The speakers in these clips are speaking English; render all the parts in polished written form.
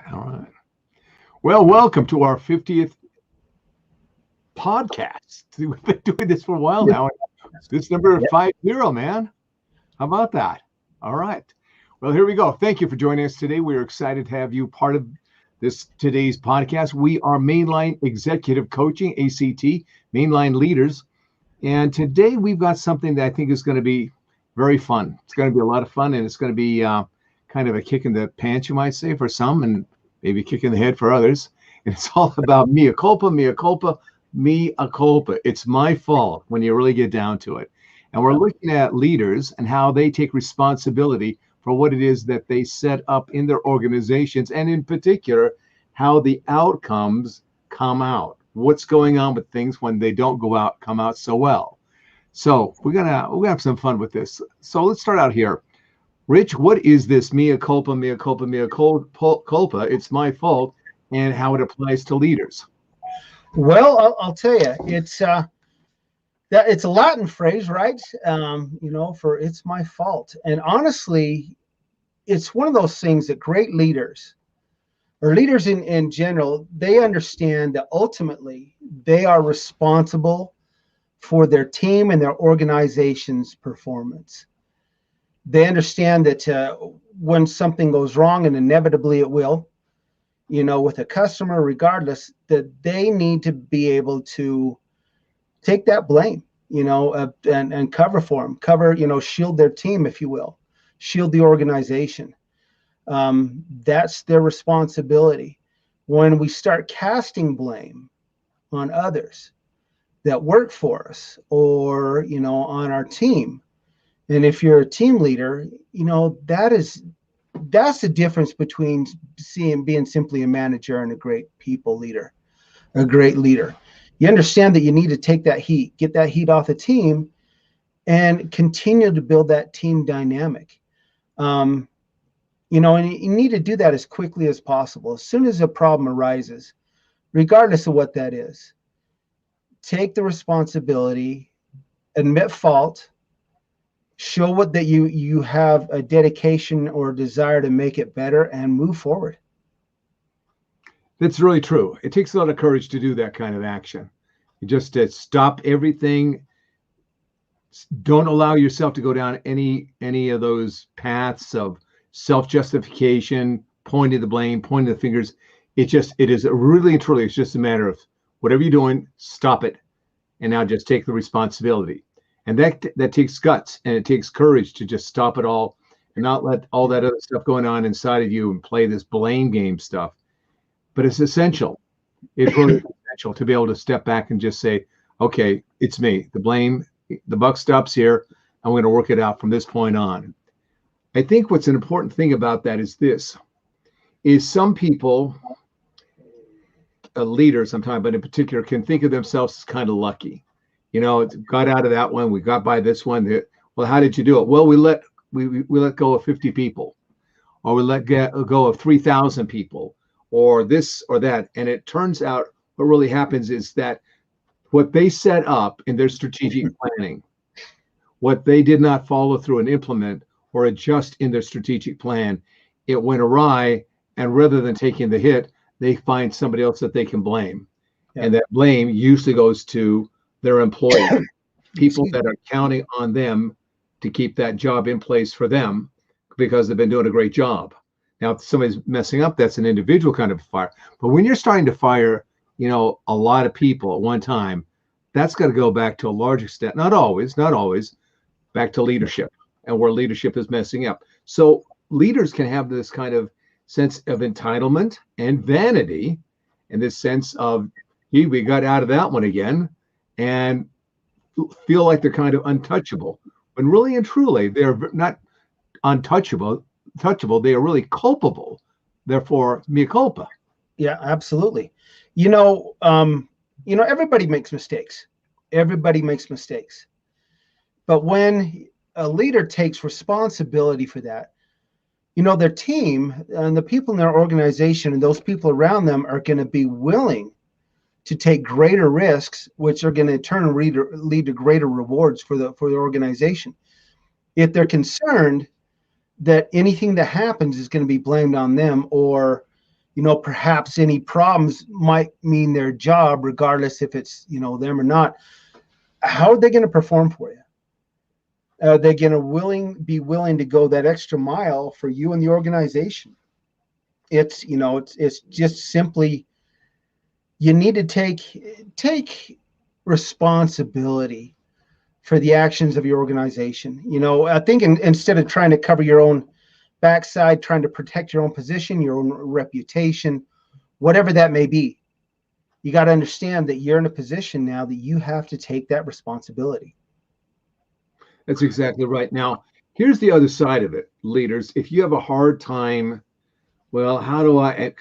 All right. Well, welcome to our 50th podcast. We've been doing this for a while now. This is number 50, man. How about that? All right. Well, here we go. Thank you for joining us today. We're excited to have you part of today's podcast. We are Mainline Executive Coaching ACT, Mainline Leaders. And today we've got something that I think is going to be very fun. It's going to be a lot of fun, and it's going to be kind of a kick in the pants, you might say, for some, and maybe a kick in the head for others. And it's all about mea culpa, mea culpa, mea culpa. It's my fault when you really get down to it. And we're looking at leaders and how they take responsibility for what it is that they set up in their organizations, and in particular, how the outcomes come out. What's going on with things when they don't come out so well. So we're gonna have some fun with this. So let's start out here. Rich, what is this mea culpa, mea culpa, mea culpa? It's my fault, and how it applies to leaders. Well, I'll tell you, it's a Latin phrase, right? For it's my fault. And honestly, it's one of those things that great leaders, or leaders in general, they understand that ultimately they are responsible for their team and their organization's performance. They understand that when something goes wrong, and inevitably it will, with a customer, regardless, that they need to be able to take that blame, and cover for them, shield their team, if you will, shield the organization. That's their responsibility. When we start casting blame on others that work for us, or, on our team, and if you're a team leader, that's the difference between being simply a manager and a great people leader, a great leader. You understand that you need to take that heat, get that heat off the team, and continue to build that team dynamic. And you need to do that as quickly as possible. As soon as a problem arises, regardless of what that is, take the responsibility, admit fault, show that you have a dedication or desire to make it better, and move forward. That's really true. It takes a lot of courage to do that kind of action. You just stop everything. Don't allow yourself to go down any of those paths of self-justification, pointing the blame, pointing the fingers. It is really and truly, it's just a matter of whatever you're doing, stop it, and now just take the responsibility. And that takes guts, and it takes courage to just stop it all and not let all that other stuff going on inside of you and play this blame game stuff. But it's essential. It's really essential to be able to step back and just say, okay, it's me. The buck stops here. I'm going to work it out from this point on. I think what's an important thing about that is some people, leaders I'm talking about in particular, can think of themselves as kind of lucky. Got out of that one. We got by this one. Well, how did you do it? Well, we let go of 50 people, or we let go of 3,000 people, or this or that. And it turns out what really happens is that what they set up in their strategic planning, what they did not follow through and implement or adjust in their strategic plan, it went awry. And rather than taking the hit, they find somebody else that they can blame. Yeah. And that blame usually goes to their employees, people that are counting on them to keep that job in place for them because they've been doing a great job. Now, if somebody's messing up, that's an individual kind of fire. But when you're starting to fire, a lot of people at one time, that's got to go back to a large extent, not always, back to leadership, and where leadership is messing up. So leaders can have this kind of sense of entitlement and vanity, and this sense of, gee, we got out of that one again, and feel like they're kind of untouchable. When really and truly, they're not untouchable, they are really culpable. Therefore, mea culpa. Yeah, absolutely. Everybody makes mistakes. Everybody makes mistakes. But when a leader takes responsibility for that, their team and the people in their organization and those people around them are going to be willing to take greater risks, which are going to in turn lead to greater rewards for the organization. If they're concerned that anything that happens is going to be blamed on them, or perhaps any problems might mean their job, regardless if it's, them or not. How are they going to perform for you? Are they going to be willing to go that extra mile for you and the organization? It's just simply, you need to take responsibility for the actions of your organization. I think instead of trying to cover your own backside, trying to protect your own position, your own reputation, whatever that may be, you got to understand that you're in a position now that you have to take that responsibility. That's exactly right. Now, here's the other side of it, leaders. If you have a hard time, well, how do I?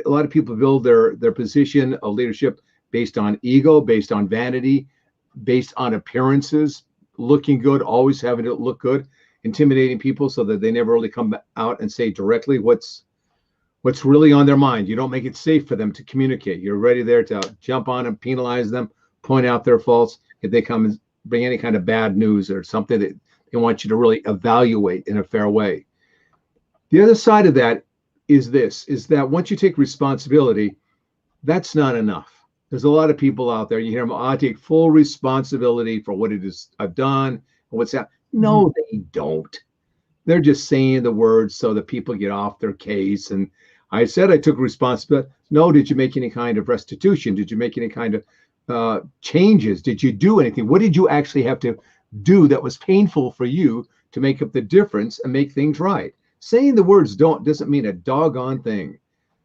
A lot of people build their position of leadership based on ego, based on vanity, based on appearances, looking good, always having it look good, intimidating people so that they never really come out and say directly what's really on their mind. You don't make it safe for them to communicate. You're ready there to jump on them, penalize them, point out their faults if they come and bring any kind of bad news or something that they want you to really evaluate in a fair way. The other side of that is that once you take responsibility, that's not enough. There's a lot of people out there, you hear them, I take full responsibility for what it is I've done and what's happened. No, they don't. They're just saying the words so that people get off their case. And I said I took responsibility. No, did you make any kind of restitution? Did you make any kind of changes? Did you do anything? What did you actually have to do that was painful for you to make up the difference and make things right? Saying the words doesn't mean a doggone thing.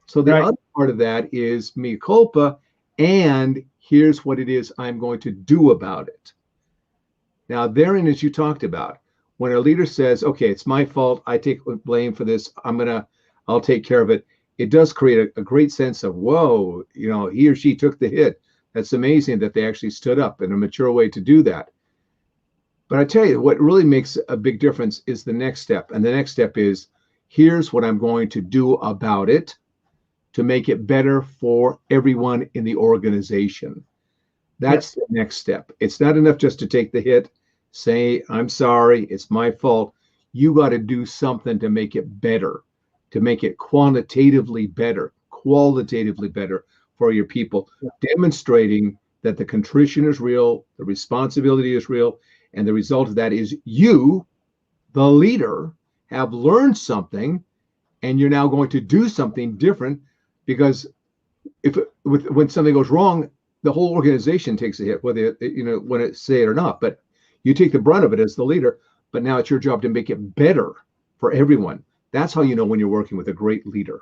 So the other part of that is mea culpa, and here's what it is I'm going to do about it. Now, therein, as you talked about, when a leader says, okay, it's my fault, I take blame for this, I'll take care of it, it does create a great sense of, whoa, he or she took the hit. That's amazing that they actually stood up in a mature way to do that. But I tell you, what really makes a big difference is the next step. And the next step is, here's what I'm going to do about it to make it better for everyone in the organization. That's the next step. It's not enough just to take the hit, say, I'm sorry, it's my fault. You got to do something to make it better, to make it qualitatively better for your people, demonstrating that the contrition is real, the responsibility is real, and the result of that is you, the leader, have learned something, and you're now going to do something different, because when something goes wrong, the whole organization takes a hit, whether when it say it or not. But you take the brunt of it as the leader. But now it's your job to make it better for everyone. That's how you know when you're working with a great leader.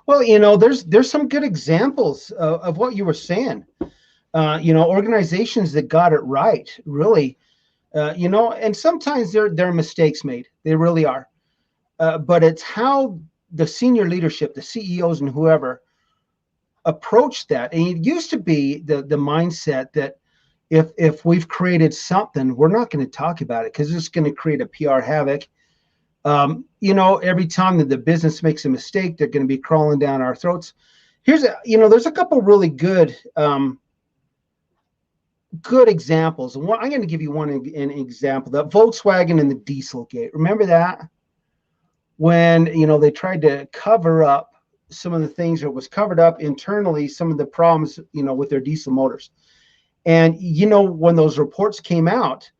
Well, there's some good examples of what you were saying. Organizations that got it right, really, and sometimes there are mistakes made. They really are. But it's how the senior leadership, the CEOs and whoever, approach that. And it used to be the mindset that if we've created something, we're not going to talk about it because it's going to create a PR havoc. Every time that the business makes a mistake, they're going to be crawling down our throats. There's a couple really good examples. And I'm going to give you an example, that Volkswagen and the Dieselgate. Remember that? When, they tried to cover up some of the things that was covered up internally, some of the problems, with their diesel motors. And, when those reports came out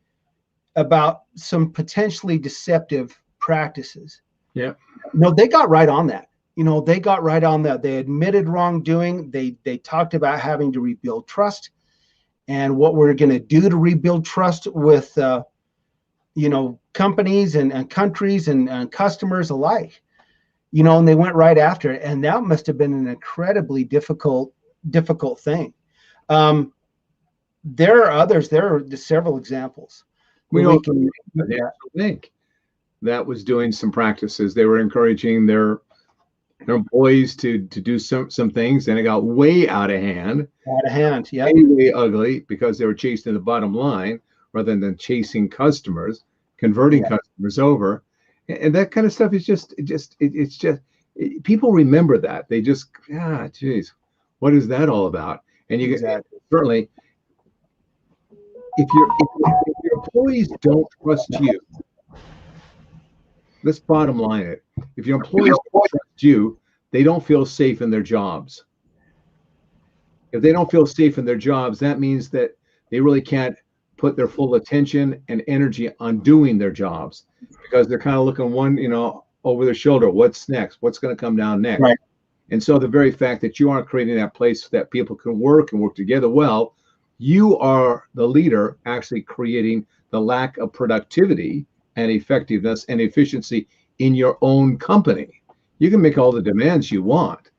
about some potentially deceptive practices, they got right on that. They got right on that. They admitted wrongdoing. They talked about having to rebuild trust and what we're going to do to rebuild trust with, companies and countries and customers alike. And they went right after it. And that must have been an incredibly difficult thing. There are others. There are several examples. We can think that was doing some practices. They were encouraging their employees to do some things, and it got way out of hand. Yeah. Way ugly, because they were chasing the bottom line rather than chasing customers, converting customers over. And that kind of stuff is it's just people remember that. They just, geez, what is that all about? And you certainly, if your employees don't trust you, let's bottom line it. If your employees don't trust you, they don't feel safe in their jobs. If they don't feel safe in their jobs, that means that they really can't put their full attention and energy on doing their jobs, because they're kind of looking over their shoulder. What's next? What's going to come down next? Right. And so the very fact that you aren't creating that place that people can work and work together well, you are the leader actually creating the lack of productivity and effectiveness and efficiency in your own company. You can make all the demands you want,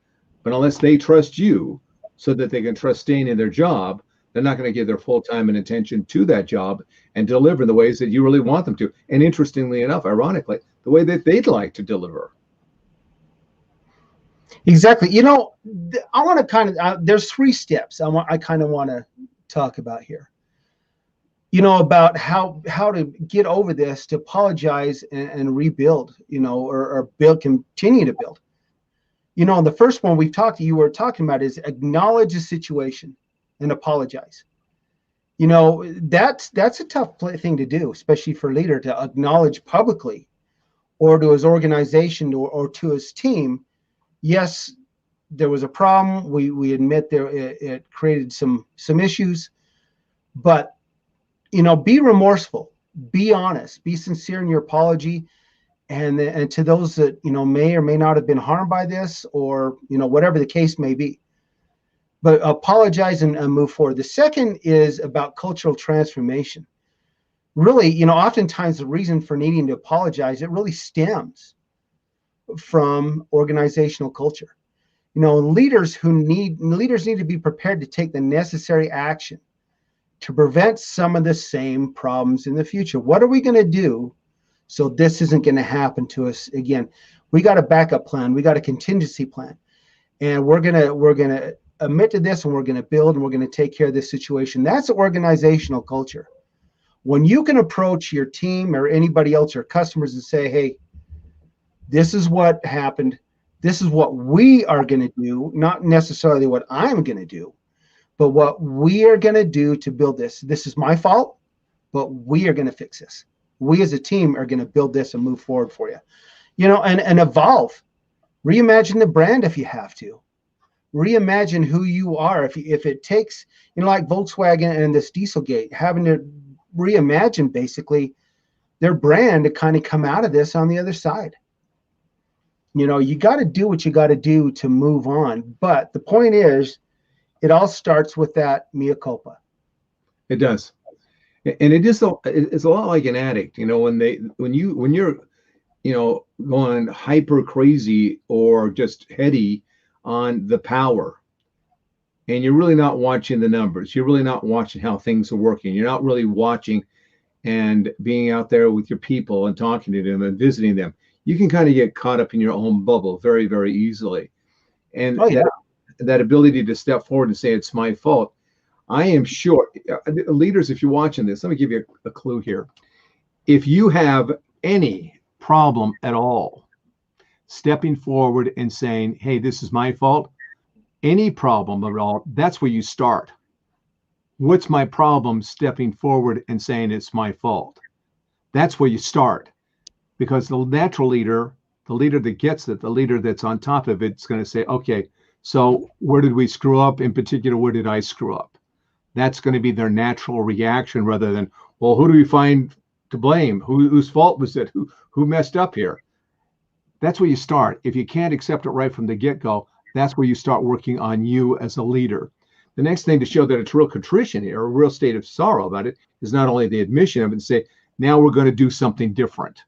but unless they trust you so that they can trust staying in their job, they're not going to give their full time and attention to that job and deliver in the ways that you really want them to. And interestingly enough, ironically, the way that they'd like to deliver. Exactly. I want to kind of, there's 3 steps I kind of want to talk about here. About how to get over this, to apologize and rebuild, or build, continue to build. The first one you were talking about is acknowledge the situation and apologize. That's a tough thing to do, especially for a leader, to acknowledge publicly, or to his organization or to his team. Yes, there was a problem. We admit it created some issues, but be remorseful, be honest, be sincere in your apology, and to those that may or may not have been harmed by this, or whatever the case may be. But apologize and move forward. The second is about cultural transformation. Really, oftentimes the reason for needing to apologize, it really stems from organizational culture. Leaders need to be prepared to take the necessary action to prevent some of the same problems in the future. What are we going to do so this isn't going to happen to us again? We got a backup plan. We got a contingency plan, and we're gonna admit to this, and we're going to build, and we're going to take care of this situation. That's organizational culture. When you can approach your team or anybody else or customers and say, hey, this is what happened. This is what we are going to do, not necessarily what I'm going to do, but what we are going to do to build this. This is my fault, but we are going to fix this. We as a team are going to build this and move forward for you. And evolve. Reimagine the brand if you have to. Reimagine who you are. If it takes, like Volkswagen and this Dieselgate, having to reimagine basically their brand to kind of come out of this on the other side. You got to do what you got to do to move on. But the point is, it all starts with that mea culpa. It does. And it's a lot like an addict, when you're, going hyper crazy or just heady on the power, and you're really not watching the numbers. You're really not watching how things are working. You're not really watching and being out there with your people and talking to them and visiting them. You can kind of get caught up in your own bubble very, very easily. And that ability to step forward and say, it's my fault. I am sure, leaders, if you're watching this, let me give you a clue here. If you have any problem at all, stepping forward and saying, hey, this is my fault, any problem at all, that's where you start. What's my problem? Stepping forward and saying it's my fault. That's where you start. Because the natural leader, the leader that gets it, the leader that's on top of it, is going to say, okay, so where did we screw up? In particular, where did I screw up? That's going to be their natural reaction, rather than, well, who do we find to blame? Whose fault was it? Who messed up here? That's where you start. If you can't accept it right from the get-go, that's where you start working on you as a leader. The next thing to show that it's real contrition here, a real state of sorrow about it, is not only the admission of it and say, now we're going to do something different.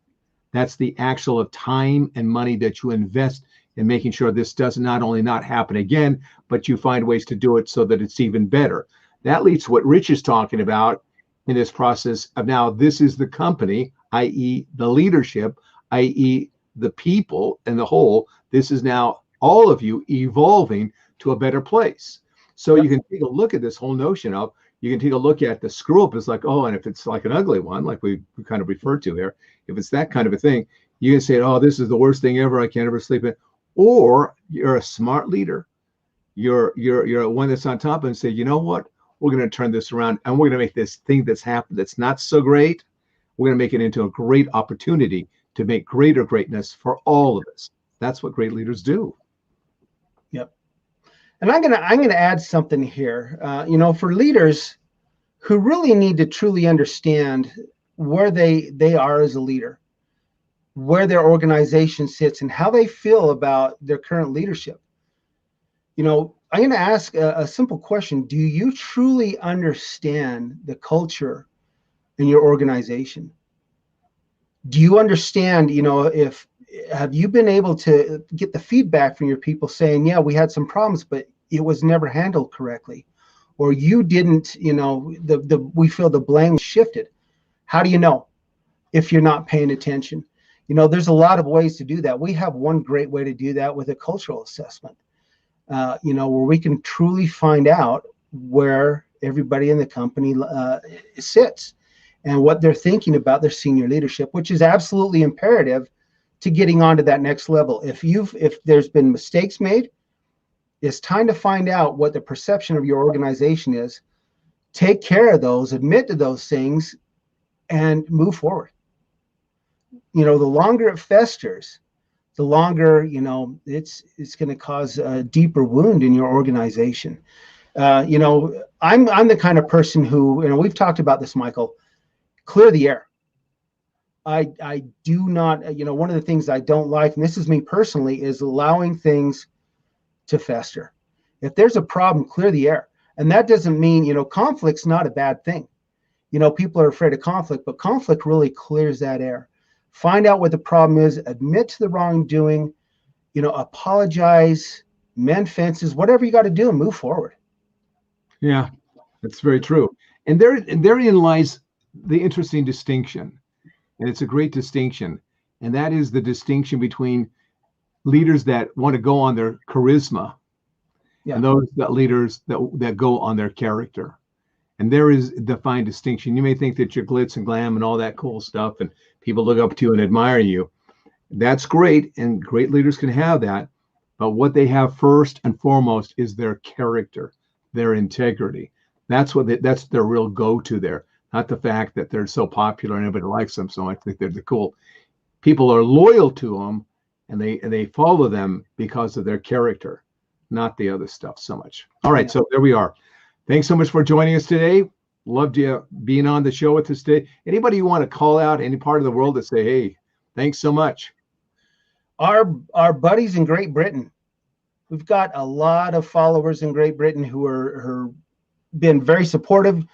That's the actual time and money that you invest in making sure this does not only not happen again, but you find ways to do it so that it's even better. That leads to what Rich is talking about in this process of, now this is the company, i.e. the leadership, i.e. the people and the whole. This is now all of you evolving to a better place. So you can take a look at this whole notion of, you can take a look at the screw up as like, oh, and if it's like an ugly one, like we kind of referred to here, if it's that kind of a thing, you can say, oh, this is the worst thing ever. I can't ever sleep in. Or you're a smart leader. You're one that's on top and say, you know what? We're going to turn this around, and we're going to make this thing that's happened that's not so great, we're going to make it into a great opportunity to make greater greatness for all of us. That's what great leaders do. Yep. And I'm gonna add something here. For leaders who really need to truly understand where they are as a leader, where their organization sits, and how they feel about their current leadership. I'm going to ask a simple question. Do you truly understand the culture in your organization? Do you understand, if have you been able to get the feedback from your people saying, yeah, we had some problems, but it was never handled correctly, or you didn't, we feel the blame shifted? How do you know if you're not paying attention? There's a lot of ways to do that. We have one great way to do that with a cultural assessment, where we can truly find out where everybody in the company sits and what they're thinking about their senior leadership, which is absolutely imperative to getting on to that next level. If there's been mistakes made, it's time to find out what the perception of your organization is, take care of those, admit to those things, and move forward. The longer it festers, the longer, it's going to cause a deeper wound in your organization. I'm the kind of person who, we've talked about this, Maikel, clear the air. I do not, one of the things I don't like, and this is me personally, is allowing things to fester. If there's a problem, clear the air. And that doesn't mean, conflict's not a bad thing. People are afraid of conflict, but conflict really clears that air. Find out what the problem is, admit to the wrongdoing, apologize, mend fences, whatever you got to do, and move forward. Yeah, that's very true. And therein lies the interesting distinction. And it's a great distinction. And that is the distinction between leaders that want to go on their charisma, and those leaders that go on their character. And there is a defined distinction. You may think that you're glitz and glam and all that cool stuff, and people look up to you and admire you. That's great, and great leaders can have that. But what they have first and foremost is their character, their integrity. That's their real go-to there. Not the fact that they're so popular and everybody likes them so much. I think they're the cool. People are loyal to them, and they follow them because of their character, not the other stuff so much. All right, so there we are. Thanks so much for joining us today. Loved you being on the show with us today. Anybody you want to call out, any part of the world, to say, hey, thanks so much? Our buddies in Great Britain. We've got a lot of followers in Great Britain who are been very supportive,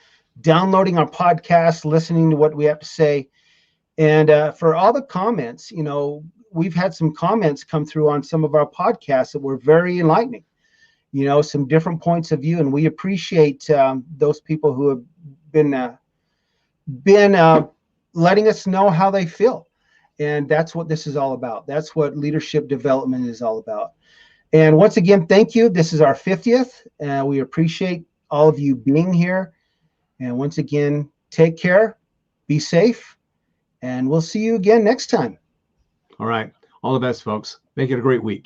downloading our podcast, listening to what we have to say. And for all the comments, we've had some comments come through on some of our podcasts that were very enlightening. Some different points of view, and we appreciate those people who have been letting us know how they feel. And that's what this is all about. That's what leadership development is all about. And once again, thank you. This is our 50th, and we appreciate all of you being here. And once again, take care, be safe, and we'll see you again next time. All right. All the best, folks. Make it a great week.